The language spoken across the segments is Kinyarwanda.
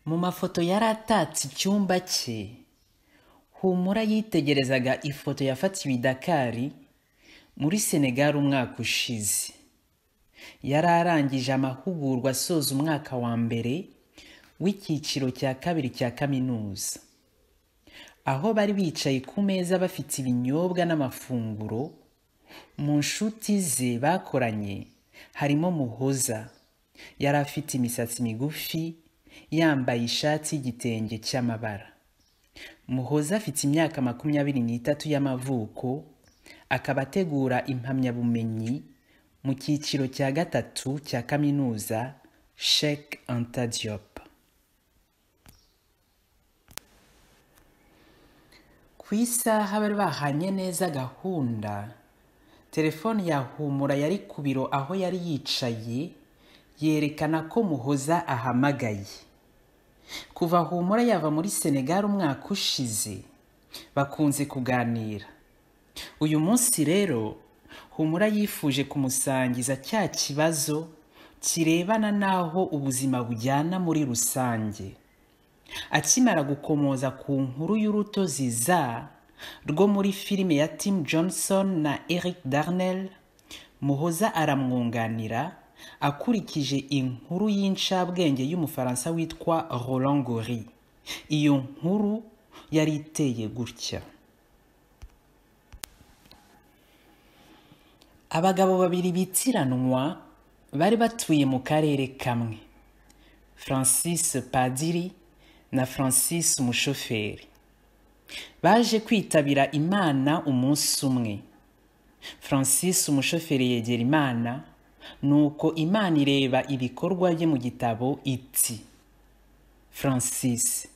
Mu mafoto yaratatse icyumba cye, Humura yitegerezaga ifoto yafatiwe i Dakar muri Senegal umwaka ushize. Yari arangije amahugurwa asoza umwaka wa mbere w'icyiciro cya kabiri cya kaminuza. Aho bari bicaye ku meza bafite ibinyobwa n'amafunguro, mu nshuti ze bakoranye harimo Muhoza. Yari afite imisatsi migufi, yambaye ishati y'igitenge cy'amabara. Muhoza afite imyaka 23 y'amavuko, akaba ategura impamyabumenyi mu cyiciro cya gatatu cya kaminuza Sheikh Anta Diop. Ku isaha bari bahanye neza gahunda, telefone ya Humura yari ku biro aho yari yicaye, yerekana ko Muhoza ahamagaye. Kuva Humura yava muri Senegal umwaka ushize, bakunze kuganira. Uyu munsi rero, Humura yifuje kumusangiza cya kibazo kirebana n'aho ubuzima bujyana muri rusange. Akimara gukomoza ku nkuru y'urutozi za rwo muri filime ya Tim Johnson na Eric Darnell, Muhoza aramwunganira akurikije inkuru y'incabwenge y'umufaransa witwa Roland Gori. Iyo nkuru yari iteye gutya: abagabo babiri bitiranwa bari batuye mu karere kamwe, Francis Padiri na Francis umushoferi. Baje kwitabira Imana umunsi umwe. Francis umushoferi yegera Imana, nuko Imana ireba ibikorwa bye mu gitabo iti: Francis,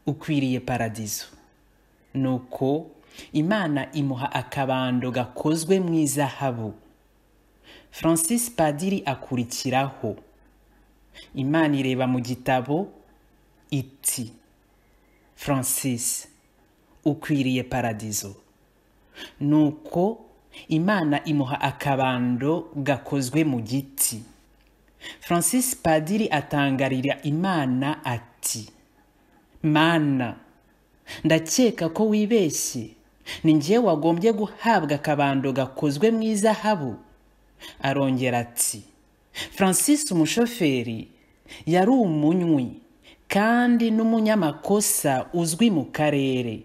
ukwiriye paradizo. Nuko Imana imuha akabando gakozwe mu izahabu. Francis Padiri akurikiraho. Imana ireba mu gitabo iti: Francis, ukwiriye paradizo. Nuko Imana imuha akabando gakozwe mu giti. Francis Padiri atangarira Imana ati: Mana, ndakeka ko wibeshye, ni njye wagombye guhabwa akabando gakozwe mu izahabu. Arongera ati: Francis umushoferi yari umunywi kandi n'umunyamakosa uzwi mu karere.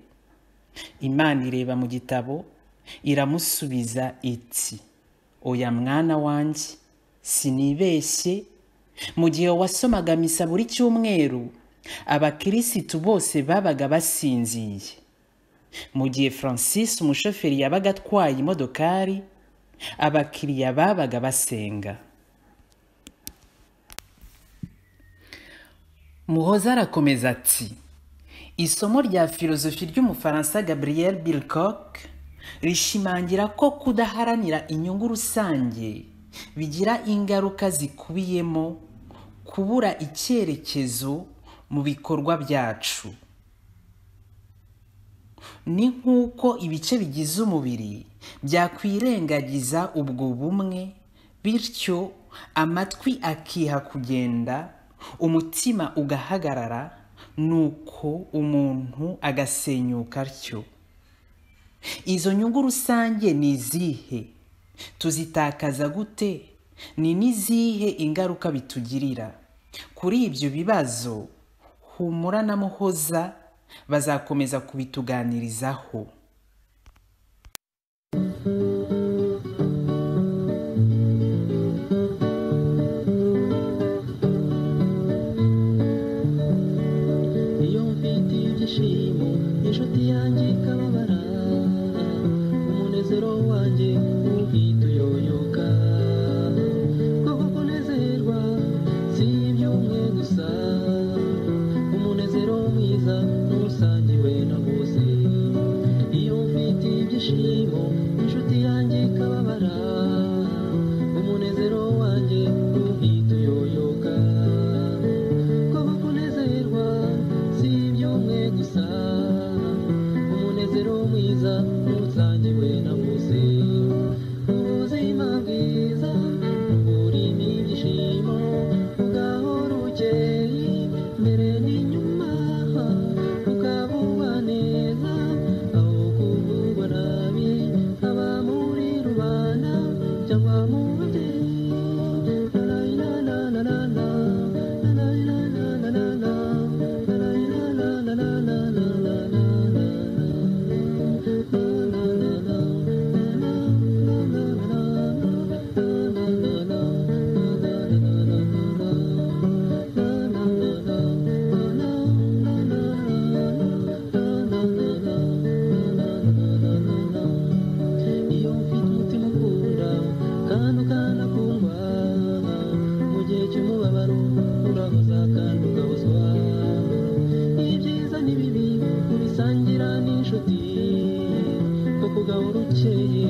Imana ireba mu gitabo, iramusubiza iti: oya mwana wanjye, sinibeshye. Mu gihe wasomaga misa buri cyumweru, abakirisitu bose babaga basinziye. Mu gihe Francis umushoferi yabaga atwaye imodokari, abakiriya babaga basenga. Muhoza arakomeza ati: isomo rya filozofi ry'umufaransa Gabriel Bilcock rishimangira ko kudaharanira inyungu rusange bigira ingaruka zikubiyemo kubura icyerekezo mu bikorwa byacu. Ni nk'uko ibice bigize umubiri byakwirengagiza ubwo bumwe, bityo amatwi akiha kugenda, umutima ugahagarara, nuko umuntu agasenyuka atyo. Izo nyungu rusange ni izihe? Tuzitakaza gute? Ni n'izihe ingaruka bitugirira? Kuri ibyo bibazo, Humura na Muhoza bazakomeza kubituganirizaho. Inshuti yanjye ikababara, umunezero wanjye uhita uyoyoka. Kuko kunezerwa si iby'umwe gusa, umunezero mwiza n'usangiwe na bose. Iyo mfite ibyishimo, inshuti yanjye ikababara, umunezero wanjye uhita uyoyoka. Kuko kunezerwa si iby'umwe gusa, umunezero mwiza n'usangiwe na bose. Ubuzima bwiza burimo ibyishimo, ugahora ukeye mbere ni ababyeyi